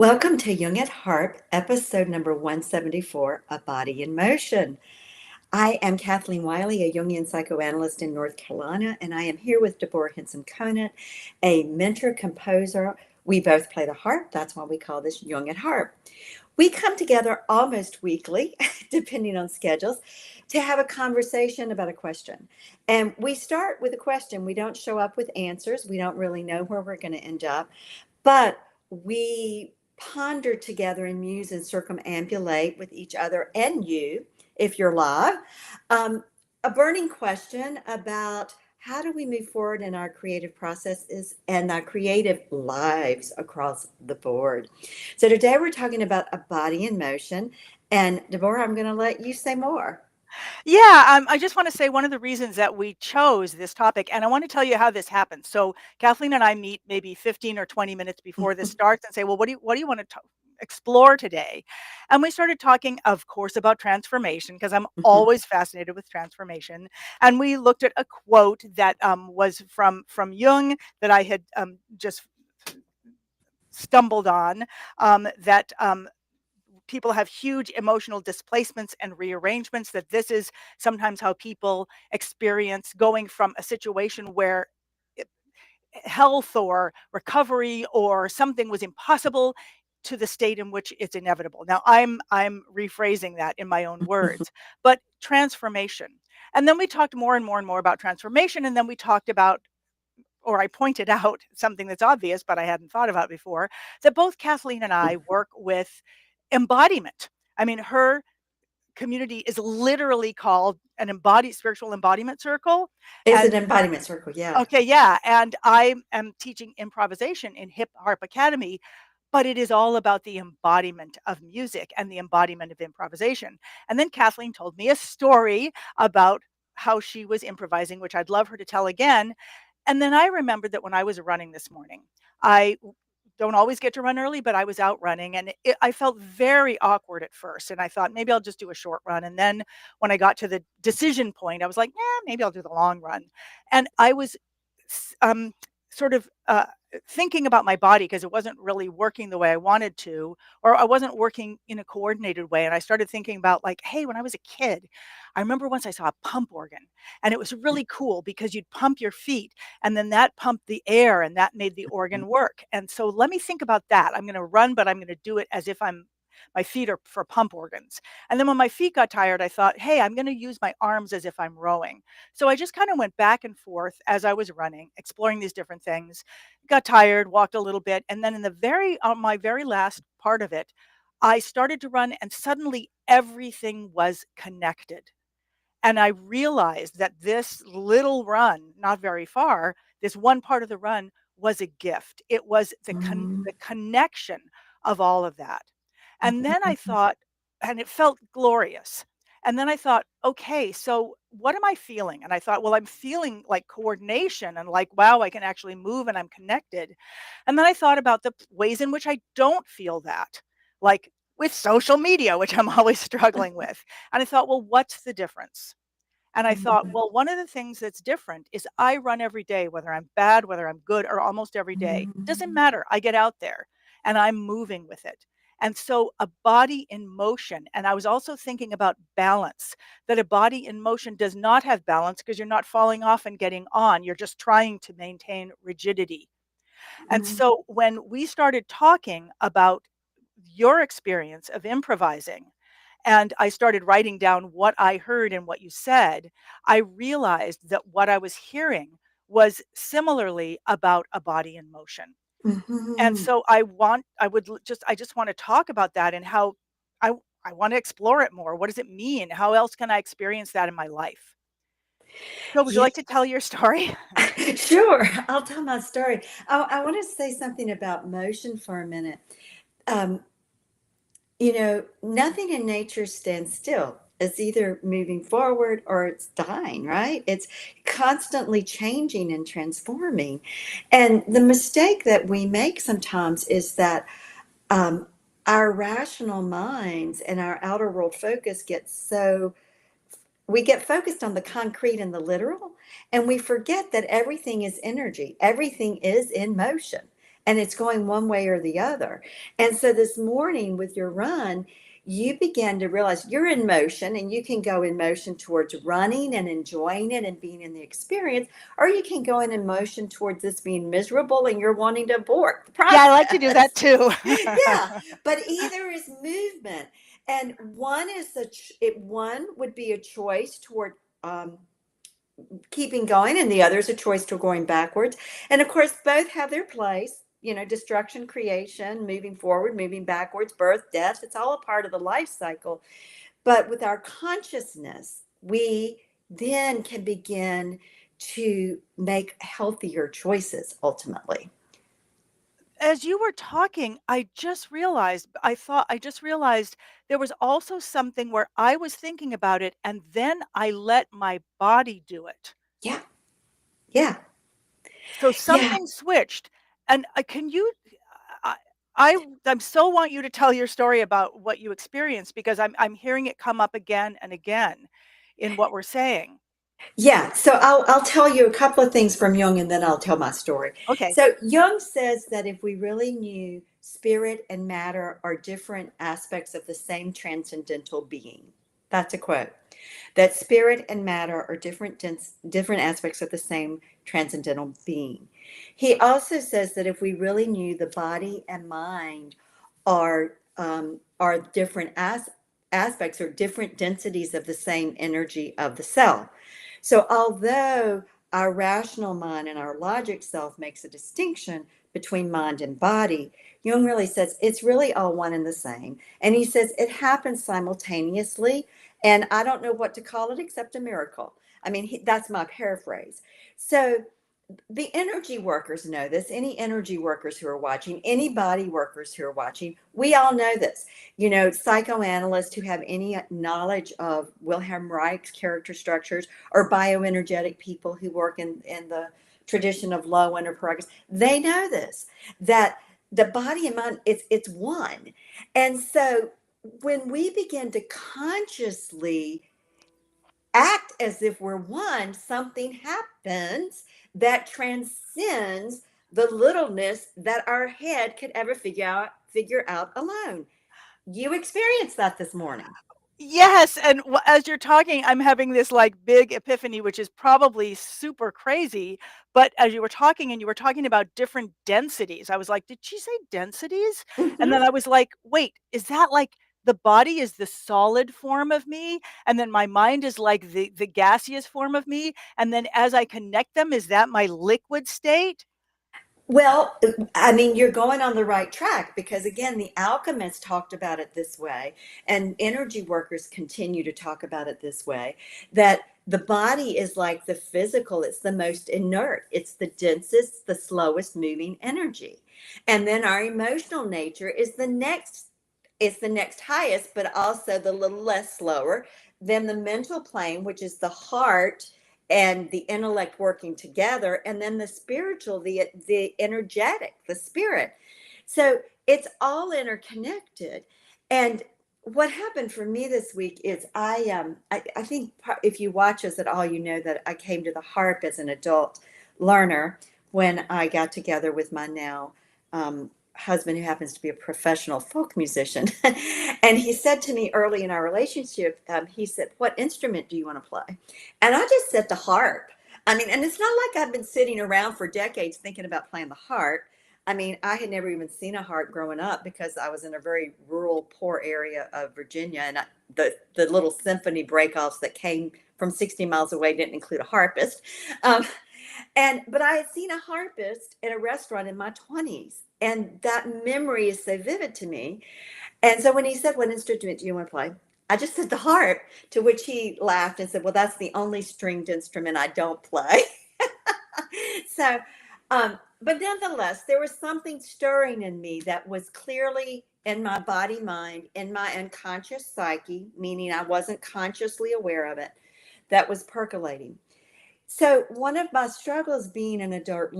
Welcome to Jung at Harp, episode number 174, A Body in Motion. I am Kathleen Wiley, a Jungian Psychoanalyst in North Carolina, and I am here with Deborah Henson-Conant, a mentor composer. We both play the harp. That's why we call this Jung at Harp. We come together almost weekly, depending on schedules, to have a conversation about a question. And we start with a question. We don't show up with answers. We don't really know where we're going to end up, but we ponder together and muse and circumambulate with each other and you, if you're live, a burning question about how do we move forward in our creative processes and our creative lives across the board. So today we're talking about a body in motion. And Deborah, I'm going to let you say more. Yeah, I just want to say one of the reasons that we chose this topic, and I want to tell you how this happens. So Kathleen and I meet maybe 15 or 20 minutes before this starts and say, well, what do you want to explore today? And we started talking, of course, about transformation, because I'm always fascinated with transformation. And we looked at a quote that was from Jung that I had just stumbled on, that people have huge emotional displacements and rearrangements, that this is sometimes how people experience going from a situation where health or recovery or something was impossible to the state in which it's inevitable. Now I'm rephrasing that in my own words, but transformation. And then we talked more and more and more about transformation, and then we talked about, or I pointed out something that's obvious, but I hadn't thought about before, that both Kathleen and I work with embodiment. I mean, her community is literally called an embodied spiritual embodiment circle. Is And an embodiment circle, yeah. okay, yeah. And I am teaching improvisation in Harp Academy, but it is all about the embodiment of music and the embodiment of improvisation. And then Kathleen told me a story about how she was improvising, which I'd love her to tell again. And then I remembered that when I was running this morning, I don't always get to run early, but I was out running, and I felt very awkward at first. And I thought maybe I'll just do a short run. And then when I got to the decision point, I was like, yeah, maybe I'll do the long run. And I was um, sort of thinking about my body, because it wasn't really working the way I wanted to, or I wasn't working in a coordinated way. And I started thinking about, like, hey, when I was a kid, I remember once I saw a pump organ, and it was really cool because you'd pump your feet, and then that pumped the air, and that made the organ work. And so let me think about that. I'm going to run, but I'm going to do it as if my feet are for pump organs. And then when my feet got tired, I thought, hey, I'm going to use my arms as if I'm rowing. So I just kind of went back and forth as I was running, exploring these different things, got tired, walked a little bit. And then in my very last part of it, I started to run, and suddenly everything was connected. And I realized that this little run, not very far, this one part of the run was a gift. It was the connection of all of that. And then I thought, and it felt glorious. And then I thought, okay, so what am I feeling? And I thought, well, I'm feeling like coordination and like, wow, I can actually move and I'm connected. And then I thought about the ways in which I don't feel that, like with social media, which I'm always struggling with. And I thought, well, what's the difference? And I thought, well, one of the things that's different is I run every day, whether I'm bad, whether I'm good, or almost every day. Doesn't matter. I get out there and I'm moving with it. And so a body in motion. And I was also thinking about balance, that a body in motion does not have balance because you're not falling off and getting on. You're just trying to maintain rigidity. And so when we started talking about your experience of improvising, and I started writing down what I heard and what you said, I realized that what I was hearing was similarly about a body in motion. And so I just want to talk about that, and how I I want to explore it more. What does it mean? How else can I experience that in my life? So would you Yeah, like to tell your story? sure. I'll tell my story. I want to say something about motion for a minute. Um, nothing in nature stands still. It's either moving forward or it's dying, right? It's constantly changing and transforming. And the mistake that we make sometimes is that um, our rational minds and our outer world focus we get focused on the concrete and the literal, and we forget that everything is energy, everything is in motion. and it's going one way or the other. And so this morning with your run, you began to realize you're in motion, and you can go in motion towards running and enjoying it and being in the experience, or you can go in motion towards this being miserable and you're wanting to abort the Yeah, I like to do that process. too. Yeah, but either is movement, and one would be a choice toward keeping going, and the other is a choice to going backwards. And of course, both have their place. Destruction, creation, moving forward, moving backwards, birth, death. It's all a part of the life cycle. But with our consciousness, we then can begin to make healthier choices ultimately. As you were talking, I just realized there was also something where I was thinking about it and then I let my body do it. Yeah, yeah, So yeah. something switched. And can you I I I'm so want you to tell your story about what you experienced because I'm hearing it come up again and again in what we're saying. Yeah, so I'll tell you a couple of things from Jung, and then I'll tell my story. Okay. So Jung says that if we really knew spirit and matter are different aspects of the same transcendental being, that's a quote. That spirit and matter are different aspects of the same transcendental being. He also says that if we really knew the body and mind are different aspects or different densities of the same energy of the self. So, although our rational mind and our logic self makes a distinction between mind and body, Jung really says it's really all one and the same. And he says it happens simultaneously. And I don't know what to call it except a miracle. I mean, that's my paraphrase. So, the energy workers know this. Any energy workers who are watching, any body workers who are watching, we all know this. Psychoanalysts who have any knowledge of Wilhelm Reich's character structures, or bioenergetic people who work in the tradition of low inner progress, they know this, that the body and mind, it's one. And so when we begin to consciously act as if we're one, something happens that transcends the littleness that our head could ever figure out alone. You experienced that this morning. Yes, and as you're talking, I'm having this, like, big epiphany, which is probably super crazy, but as you were talking and you were talking about different densities, I was like, "Did she say densities?" And then Mhm. I was like, "Wait, is that, like, the body is the solid form of me, and then my mind is, like, the gaseous form of me, and then as I connect them, is that my liquid state?" Well, I mean, you're going on the right track, because again, the alchemists talked about it this way, and energy workers continue to talk about it this way, that the body is like the physical, it's the most inert, it's the densest, the slowest moving energy. And then our emotional nature is the next highest, but also the little less slower. Then the mental plane, which is the heart and the intellect working together, and then the spiritual, the energetic, the spirit. So it's all interconnected. And what happened for me this week is I think if you watch us at all, you know that I came to the harp as an adult learner when I got together with my now husband, who happens to be a professional folk musician. And he said to me early in our relationship, he said, "What instrument do you want to play?" And I just said the harp. I mean, and it's not like I've been sitting around for decades thinking about playing the harp. I mean, I had never even seen a harp growing up, because I was in a very rural, poor area of Virginia, and the little symphony breakoffs that came from 60 miles away didn't include a harpist. Um, but I had seen a harpist at a restaurant in my 20s, and that memory is so vivid to me. And so when he said, "What instrument do you want to play?" I just said the harp, to which he laughed and said, "Well, that's the only stringed instrument I don't play." So, but nonetheless, there was something stirring in me that was clearly in my body, mind, in my unconscious psyche, meaning I wasn't consciously aware of it, that was percolating. So one of my struggles being an adult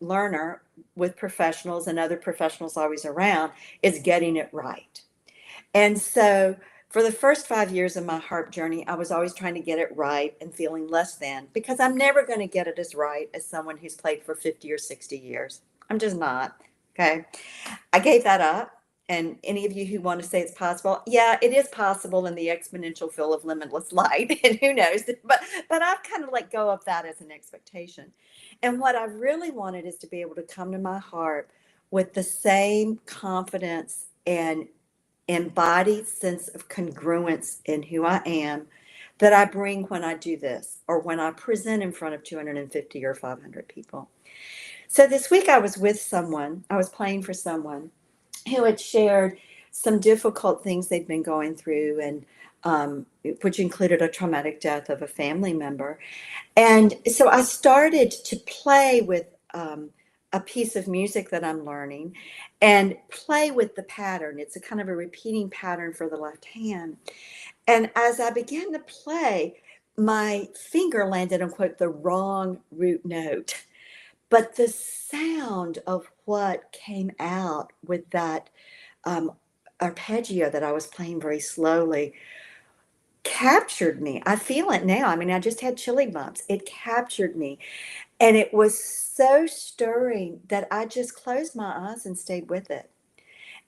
learner with professionals and other professionals always around is getting it right. And so for the first 5 years of my harp journey, I was always trying to get it right and feeling less than, because I'm never going to get it as right as someone who's played for 50 or 60 years. I'm just not. Okay. I gave that up. And any of you who want to say it's possible, yeah, it is possible in the exponential field of limitless light. And who knows? But I've kind of let go of that as an expectation. And what I really wanted is to be able to come to my heart with the same confidence and embodied sense of congruence in who I am that I bring when I do this or when I present in front of 250 or 500 people. So this week I was with someone, I was playing for someone who had shared some difficult things they'd been going through, and which included a traumatic death of a family member. And so I started to play with a piece of music that I'm learning and play with the pattern. It's a kind of a repeating pattern for the left hand. And as I began to play, my finger landed on, quote, the wrong root note. But the sound of what came out with that um, arpeggio that I was playing very slowly captured me. I feel it now. I mean, I just had chilly bumps. It captured me. And it was so stirring that I just closed my eyes and stayed with it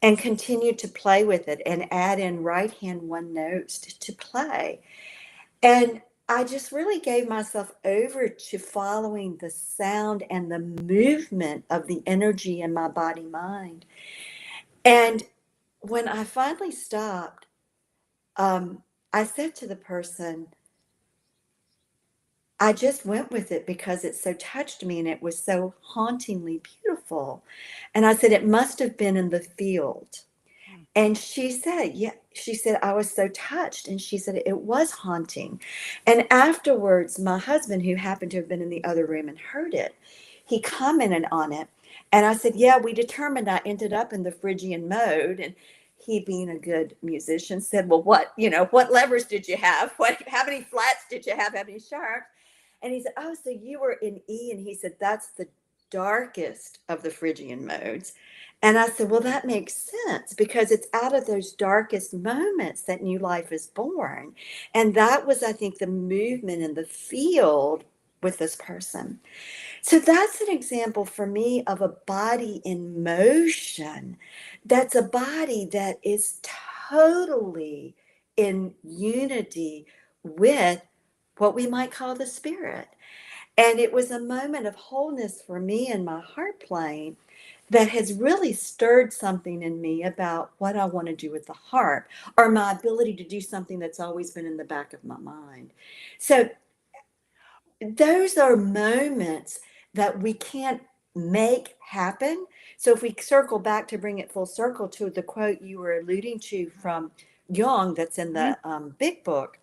and continued to play with it and add in right hand one notes to play. And I just really gave myself over to following the sound and the movement of the energy in my body mind. And when I finally stopped, I said to the person, I just went with it because it so touched me and it was so hauntingly beautiful. And I said, it must have been in the field. And she said, yeah, she said, I was so touched. And she said, it was haunting. And afterwards, my husband, who happened to have been in the other room and heard it, he commented on it. And I said, yeah, we determined I ended up in the Phrygian mode. And he, being a good musician, said, well, what levers did you have? How many flats did you have? How many sharps? And he said, oh, so you were in E. And he said, that's the darkest of the Phrygian modes. And I said, well, that makes sense because it's out of those darkest moments that new life is born. And that was, I think, the movement in the field with this person. So that's an example for me of a body in motion. That's a body that is totally in unity with what we might call the spirit. And it was a moment of wholeness for me in my harp playing that has really stirred something in me about what I want to do with the harp or my ability to do something that's always been in the back of my mind. So those are moments that we can't make happen. So if we circle back to bring it full circle to the quote you were alluding to from Jung that's in the big book,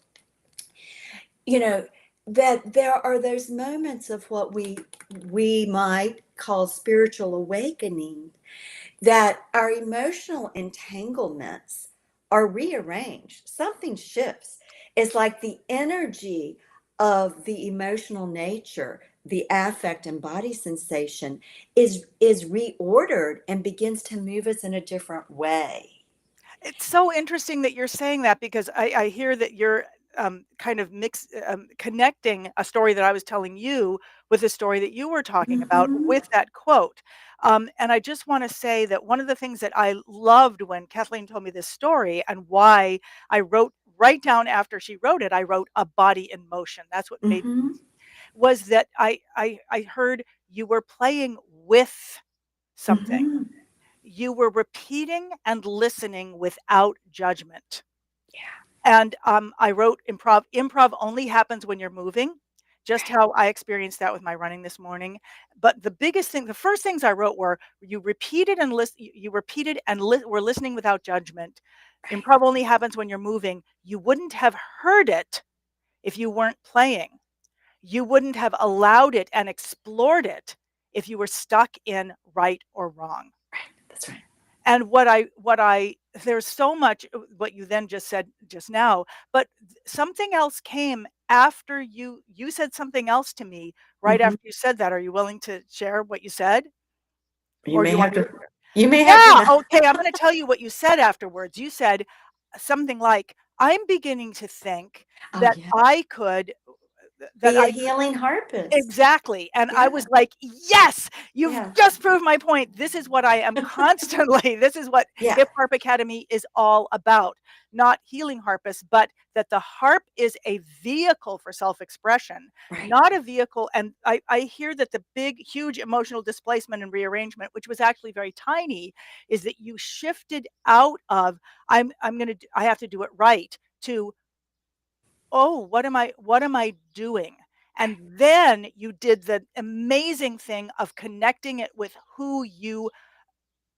that there are those moments of what we might call spiritual awakening, that our emotional entanglements are rearranged. Something shifts. It's like the energy of the emotional nature, the affect and body sensation is reordered and begins to move us in a different way. It's so interesting that you're saying that because I hear that you're kind of connecting a story that I was telling you with the story that you were talking about Mm-hmm. with that quote. And I just want to say that one of the things that I loved when Kathleen told me this story and why I wrote right down after she wrote it, I wrote a body in motion. That's what made Mm-hmm. was that I heard you were playing with something. Mm-hmm. You were repeating and listening without judgment. Yeah. And I wrote improv. Improv only happens when you're moving, just how I experienced that with my running this morning. But the biggest thing, the first things I wrote were you repeated and listen. You repeated and were listening without judgment. Improv only happens when you're moving. You wouldn't have heard it if you weren't playing. You wouldn't have allowed it and explored it if you were stuck in right or wrong. That's right. And what I there's so much what you then just said just now, but something else came after you said something else to me right Mm-hmm. after you said that. Are you willing to share what you said? You Or do may you want have me to to. You may have to Yeah, know. okay, I'm gonna tell you what you said afterwards. You said something like, "I'm beginning to think Oh that yeah. I could that Be a I healing harpist. exactly. And I Yeah. was like, yes, you've Yeah. just proved my point. This is what I am constantly, this is what Yeah. Hip Harp Academy is all about. Not healing harpists, but that the harp is a vehicle for self-expression, Right. not a vehicle. And I hear that the big, huge emotional displacement and rearrangement, which was actually very tiny, is that you shifted out of, I have to do it right, to, oh, what am I doing? And then you did the amazing thing of connecting it with who you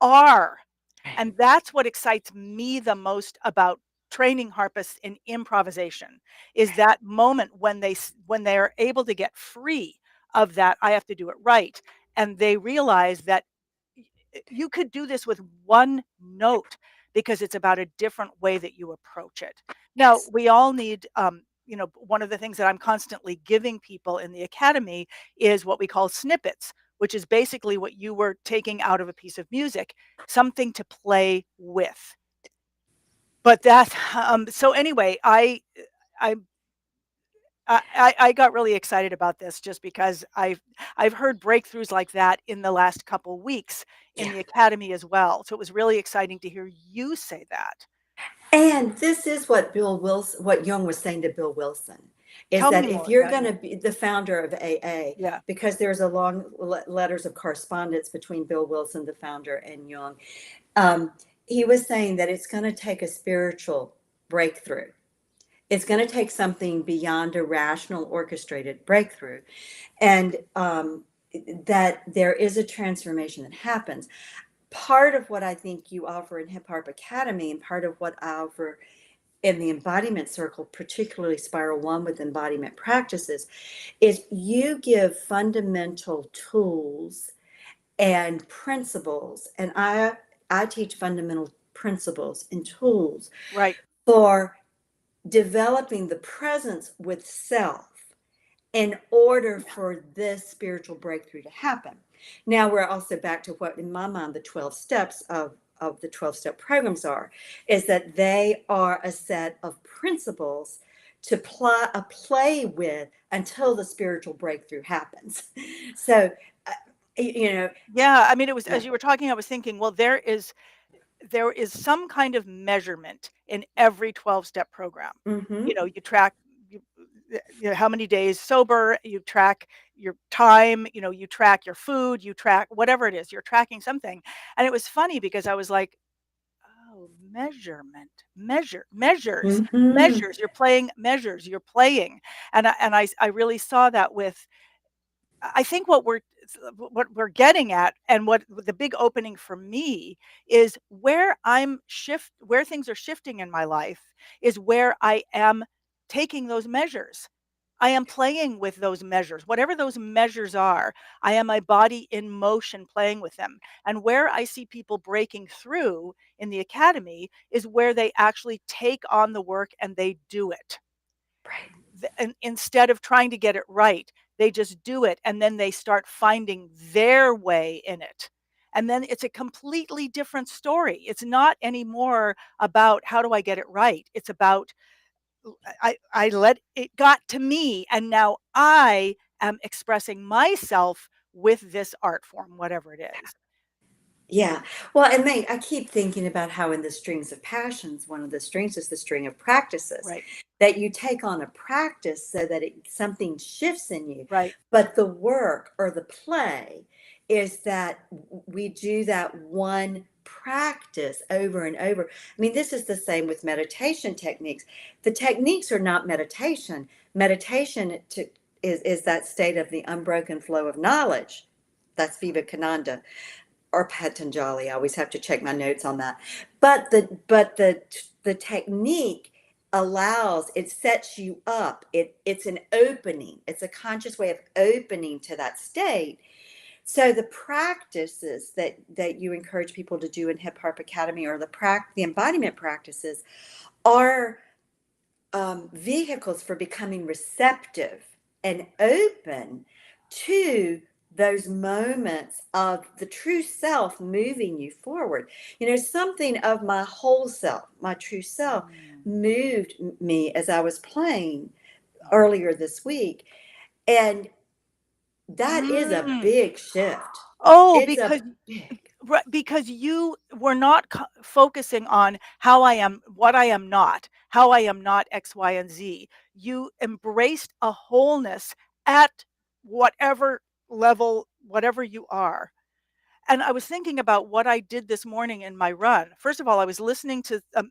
are. Right. And that's what excites me the most about training harpists in improvisation, is Right. that moment when when they are able to get free of that I have to do it right, and they realize that you could do this with one note, because it's about a different way that you approach it. Now, Yes. we all need, one of the things that I'm constantly giving people in the academy is what we call snippets, which is basically what you were taking out of a piece of music, something to play with. But that, so anyway, I I got really excited about this just because I've heard breakthroughs like that in the last couple weeks in Yeah. the academy as well. So it was really exciting to hear you say that. And this is what Bill Wilson, what Jung was saying to Bill Wilson, is Tell me that if more. you're Yeah, going yeah, to be the founder of AA, yeah. because there's a long letters of correspondence between Bill Wilson, the founder, and Jung, um, he was saying that it's going to take a spiritual breakthrough. It's going to take something beyond a rational, orchestrated breakthrough, and that there is a transformation that happens. Part of what I think you offer in Hip Hop Academy, and part of what I offer in the embodiment circle, particularly Spiral One with embodiment practices, is you give fundamental tools and principles. And I teach fundamental principles and tools Right. for developing the presence with self in order Yeah. for this spiritual breakthrough to happen. Now we're also back to what in my mind the 12 steps of the 12-step programs are, is that they are a set of principles to play with until the spiritual breakthrough happens. So, uh, you know, Yeah. I mean, it was, yeah. as you were talking, I was thinking, well, there is some kind of measurement in every 12-step program. Mm-hmm. You track, you, how many days sober, you track your time, you track your food, you track whatever it is, you're tracking something. And it was funny because I was like, oh, measurement, Mm-hmm. measures, you're playing measures, you're playing. And I really saw that with, I think what we're getting at, and what the big opening for me is, where things are shifting in my life is where I am taking those measures. I am playing with those measures, whatever those measures are. I am my body in motion playing with them. And where I see people breaking through in the academy is where they actually take on the work and they do it. Right. And instead of trying to get it right, they just do it, and then they start finding their way in it. And then it's a completely different story. It's not anymore about how do I get it right. It's about, I let it got to me, and now I am expressing myself with this art form, whatever it is. Yeah. Well, and I keep thinking about how in the strings of passions, one of the strings is the string of practices, Right. that you take on a practice so that something shifts in you. Right. But the work or the play is that we do that one practice over and over. I mean, this is the same with meditation techniques. The techniques are not meditation. Meditation is that state of the unbroken flow of knowledge. That's Vivekananda or Patanjali. I always have to check my notes on that. But the technique allows, it sets you up. It's an opening. It's a conscious way of opening to that state. So the practices that you encourage people to do in Hip Hop Academy, or the embodiment practices, are vehicles for becoming receptive and open to those moments of the true self moving you forward. Something of my whole self, my true self, Mm. moved me as I was playing earlier this week. And that is a Mm. big shift. Oh, It's a big, because you were not focusing on how I am, what I am not, how I am not X, Y, and Z. You embraced a wholeness at whatever level, whatever you are. And I was thinking about what I did this morning in my run. First of all, I was listening to a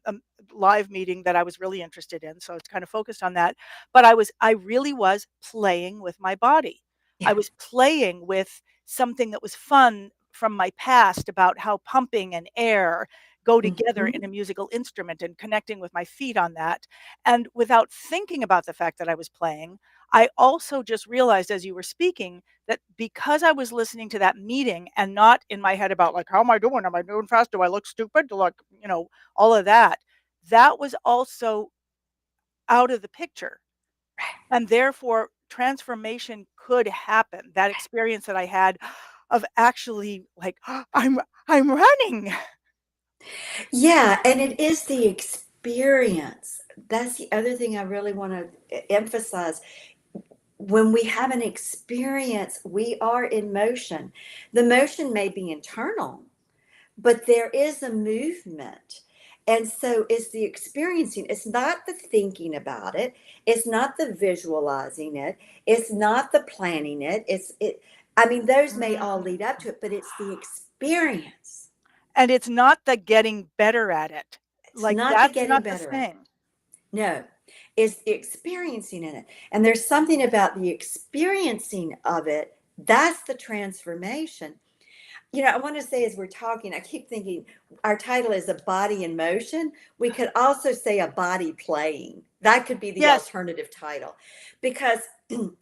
live meeting that I was really interested in, so I was kind of focused on that. But I really was playing with my body. I yeah. was playing with something that was fun from my past about how pumping and air go together in Hmm. a musical instrument and connecting with my feet on that. And without thinking about the fact that I was playing, I also just realized as you were speaking that because I was listening to that meeting and not in my head about like, how am I doing? Am I doing fast? Do I look stupid? Do I, all of that, that was also out of the picture. And therefore, transformation could happen. That experience that I had of actually like, I'm running. Yeah, and it is the experience. That's the other thing I really want to emphasize. When we have an experience, we are in motion. The motion may be internal, but there is a movement. And so it's the experiencing. It's not the thinking about it. It's not the visualizing it. It's not the planning it. I mean, those may all lead up to it, but it's the experience. And it's not the getting better at it. It's Like not the that's getting not the better at it. thing. No, it's the experiencing in it. And there's something about the experiencing of it. That's the transformation. I want to say as we're talking, I keep thinking our title is A Body in Motion. We could also say A Body Playing. That could be the Yes. alternative title. Because the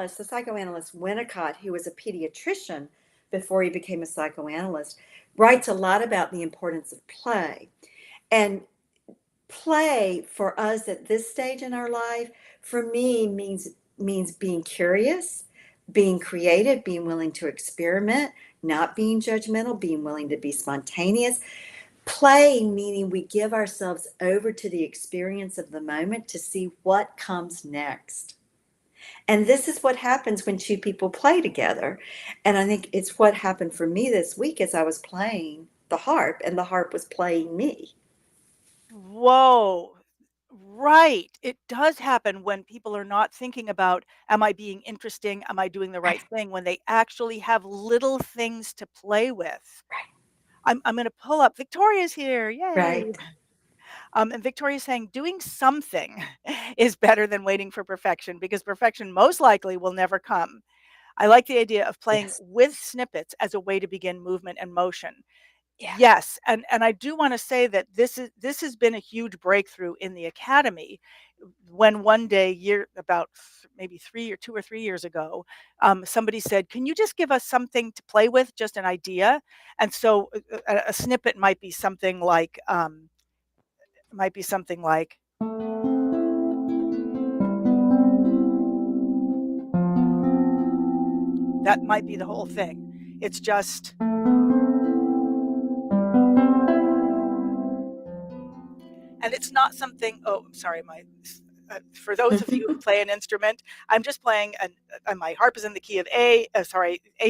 psychoanalyst Winnicott, who was a pediatrician before he became a psychoanalyst, writes a lot about the importance of play. And play for us at this stage in our life, for me, means being curious, being creative, being willing to experiment, not being judgmental, being willing to be spontaneous. Playing meaning we give ourselves over to the experience of the moment to see what comes next. And this is what happens when two people play together. And I think it's what happened for me this week as I was playing the harp and the harp was playing me. Whoa. Right. It does happen when people are not thinking about, am I being interesting? Am I doing the right Right, thing? When they actually have little things to play with. right, I'm going to pull up. Victoria's here. Yay. right. And Victoria's saying doing something is better than waiting for perfection because perfection most likely will never come. I like the idea of playing Yes. with snippets as a way to begin movement and motion. Yeah. Yes, and I do want to say that this has been a huge breakthrough in the academy. When one day, about maybe 2 or 3 years ago, somebody said, "Can you just give us something to play with, just an idea?" And so a snippet might be something like that. Might be the whole thing. It's just and it's not something. Oh, I'm sorry, for those of you who play an instrument, I'm just playing, my harp is in the key of A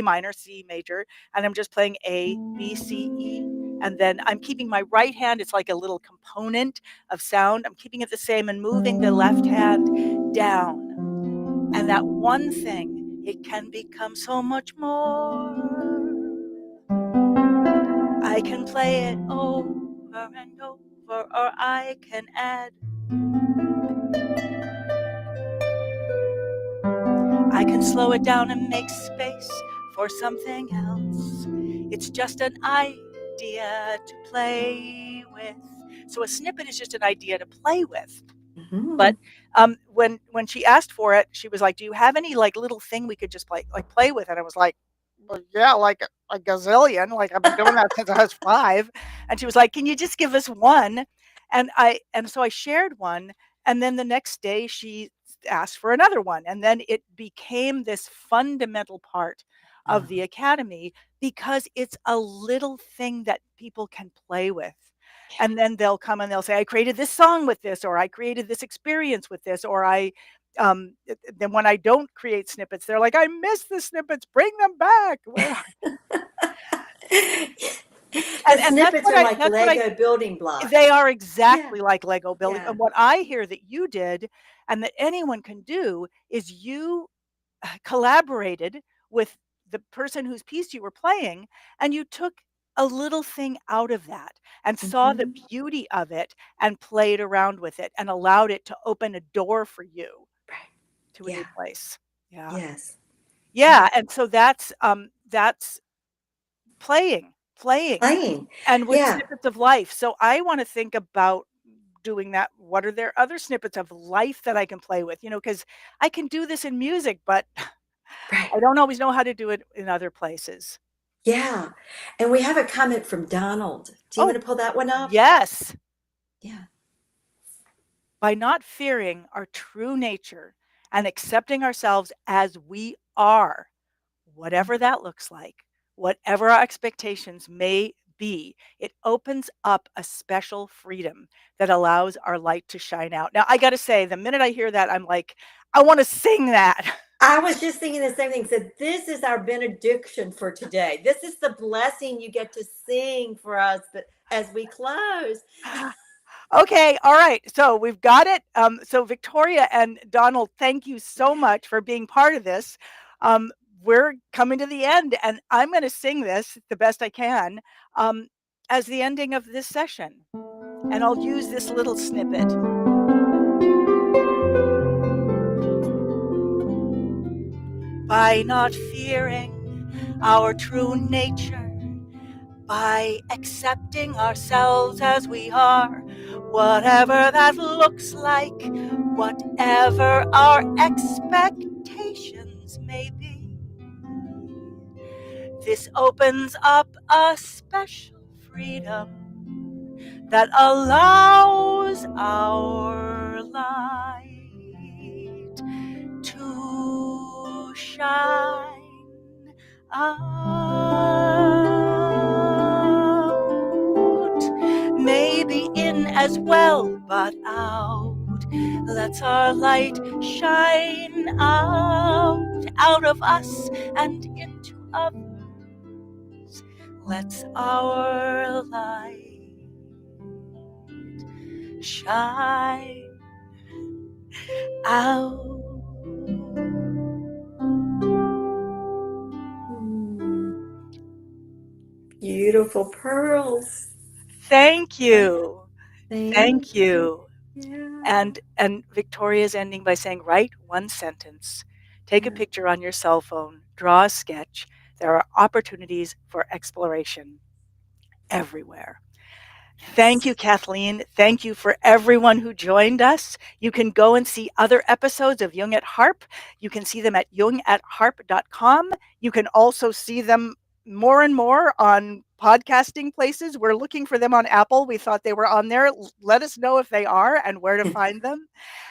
minor, C major, and I'm just playing A, B, C, E, and then I'm keeping my right hand. It's like a little component of sound. I'm keeping it the same and moving the left hand down. And that one thing, it can become so much more. I can play it over and over, or I can add. I can slow it down and make space for something else. It's just an idea to play with. So a snippet is just an idea to play with. Mhm. But when she asked for it, she was like, "Do you have any like little thing we could just play with?" And I was like, "Well, yeah, like a gazillion. Like I've been doing that since I was 5." And she was like, "Can you just give us one?" And so I shared one, and then the next day she asked for another one, and then it became this fundamental part of the academy because it's a little thing that people can play with. And then they'll come and they'll say, I created this song with this, or I created this experience with this, or I Then when I don't create snippets, they're like, I miss the snippets, bring them back. Where The and snippets are like that's what I Lego building they blocks. are Yeah, exactly like Lego building. yeah. And what I hear that you did and that anyone can do is you collaborated with the person whose piece you were playing, and you took a little thing out of that and saw the Mhm. beauty of it and played around with it and allowed it to open a door for you Right. to a new Yeah. place. Yeah. Yes. Yeah, Yes. and so that's playing, Playing. and with Yeah. snippets of life. So I wanna think about doing that. What are there other snippets of life that I can play with? Because I can do this in music, but Right. I don't always know how to do it in other places. Yeah. And we have a comment from Donald. Do you want Oh, to pull that one up? yes. Yeah. By not fearing our true nature and accepting ourselves as we are, whatever Mhm. that looks like, whatever our expectations may be, it opens up a special freedom that allows our light to shine out. Now, I got to say, the minute I hear that, I'm like, I want to sing that. I was just thinking the same thing. Said this is our benediction for today. This is the blessing you get to sing for us as we close. Okay, all right. So we've got it. So Victoria and Donald, thank you so much for being part of this. Um, we're coming to the end, and I'm going to sing this the best I can um, as the ending of this session. And I'll use this little snippet. By not fearing our true nature, by accepting ourselves as we are, whatever that looks like, whatever our expectations may be. This opens up a special freedom that allows our light to shine out. Maybe in as well, but out. Let's our light shine out of us and into others. Let's our light shine out. Hmm. Beautiful pearls. Thank you. Thank Thank you. you. Yeah. And Victoria's ending by saying, write one sentence, take a Yeah. picture on your cell phone, draw a sketch. There are opportunities for exploration everywhere. Thank Yes. you, Kathleen. Thank you for everyone who joined us. You can go and see other episodes of Jung at Harp. You can see them at jungatharp.com. You can also see them more and more on podcasting places. We're looking for them on Apple. We thought they were on there. Let us know if they are and where to find them.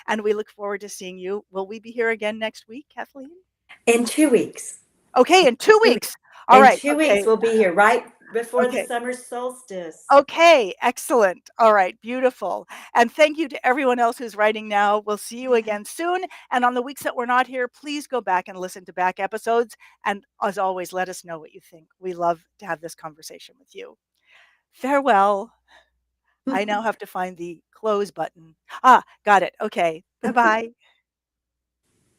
And we look forward to seeing you. Will we be here again next week, Kathleen? In 2 weeks. Okay, in 2 weeks. 2 weeks. All In right. 2 weeks, Okay. we'll be here right before the Okay. summer solstice. Okay, excellent. All right, beautiful. And thank you to everyone else who's writing now. We'll see you Yeah. again soon. And on the weeks that we're not here, please go back and listen to back episodes. And as always, let us know what you think. We love to have this conversation with you. Farewell. I now have to find the close button. Ah, got it. Okay. Bye bye.